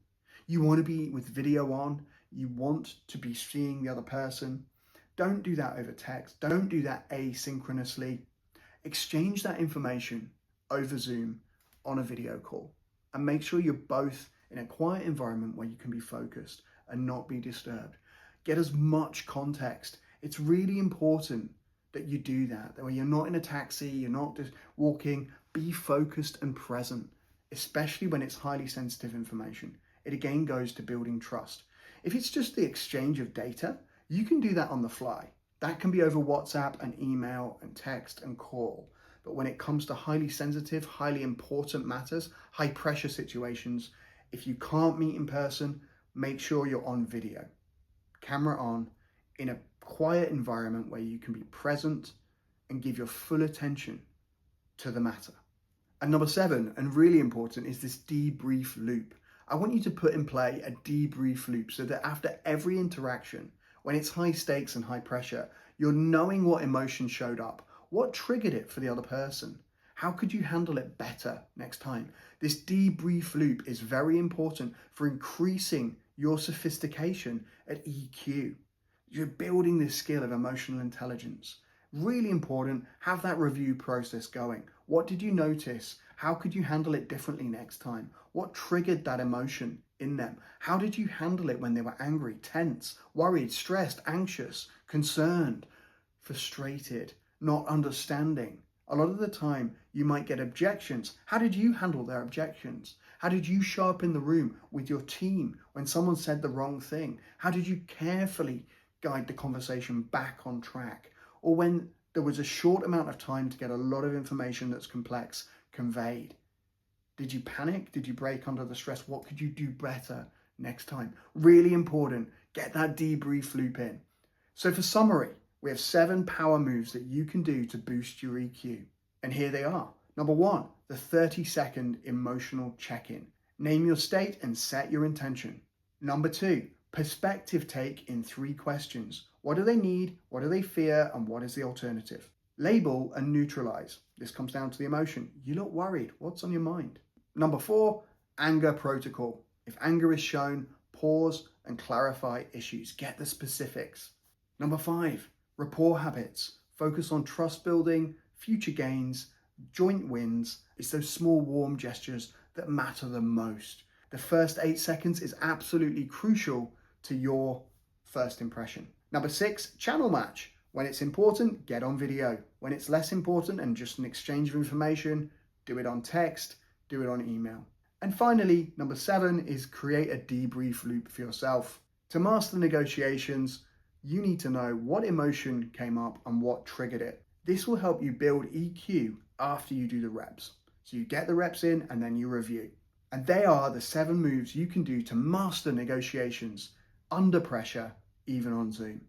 You want to be with video on. You want to be seeing the other person. Don't do that over text. Don't do that asynchronously. Exchange that information over Zoom on a video call, and make sure you're both in a quiet environment where you can be focused and not be disturbed. Get as much context. It's really important that you do that way you're not in a taxi, you're not just walking. Be focused and present, especially when it's highly sensitive information. It again goes to building trust. If it's just the exchange of data, you can do that on the fly. That can be over WhatsApp and email and text and call. But when it comes to highly sensitive, highly important matters, high pressure situations, if you can't meet in person, make sure you're on video, camera on, in a quiet environment where you can be present and give your full attention to the matter. And number 7, and really important, is this debrief loop. I want you to put in play a debrief loop so that after every interaction, when it's high stakes and high pressure, you're knowing what emotion showed up. What triggered it for the other person? How could you handle it better next time? This debrief loop is very important for increasing your sophistication at EQ. You're building this skill of emotional intelligence, Really important, have that review process going. What did you notice? How could you handle it differently next time? What triggered that emotion in them? How did you handle it when they were angry, tense, worried, stressed, anxious, concerned, frustrated, not understanding? A lot of the time you might get objections. How did you handle their objections? How did you show up in the room with your team when someone said the wrong thing? How did you carefully guide the conversation back on track? Or when there was a short amount of time to get a lot of information that's complex conveyed? Did you panic? Did you break under the stress? What could you do better next time? Really important, get that debrief loop in. So for summary, we have 7 power moves that you can do to boost your EQ. And here they are. Number 1, the 30-second emotional check-in. Name your state and set your intention. Number 2, perspective take in 3 questions. What do they need? What do they fear? And what is the alternative? Label and neutralize. This comes down to the emotion. You look worried. What's on your mind? Number 4, anger protocol. If anger is shown, pause and clarify issues. Get the specifics. Number 5, rapport habits. Focus on trust building, future gains, joint wins. It's those small warm gestures that matter the most. The first 8 seconds is absolutely crucial to your first impression. Number 6, channel match. When it's important, get on video. When it's less important and just an exchange of information, do it on text, do it on email. And finally, number 7 is create a debrief loop for yourself. To master negotiations, you need to know what emotion came up and what triggered it. This will help you build EQ after you do the reps. So you get the reps in and then you review. And they are the 7 moves you can do to master negotiations under pressure, even on Zoom.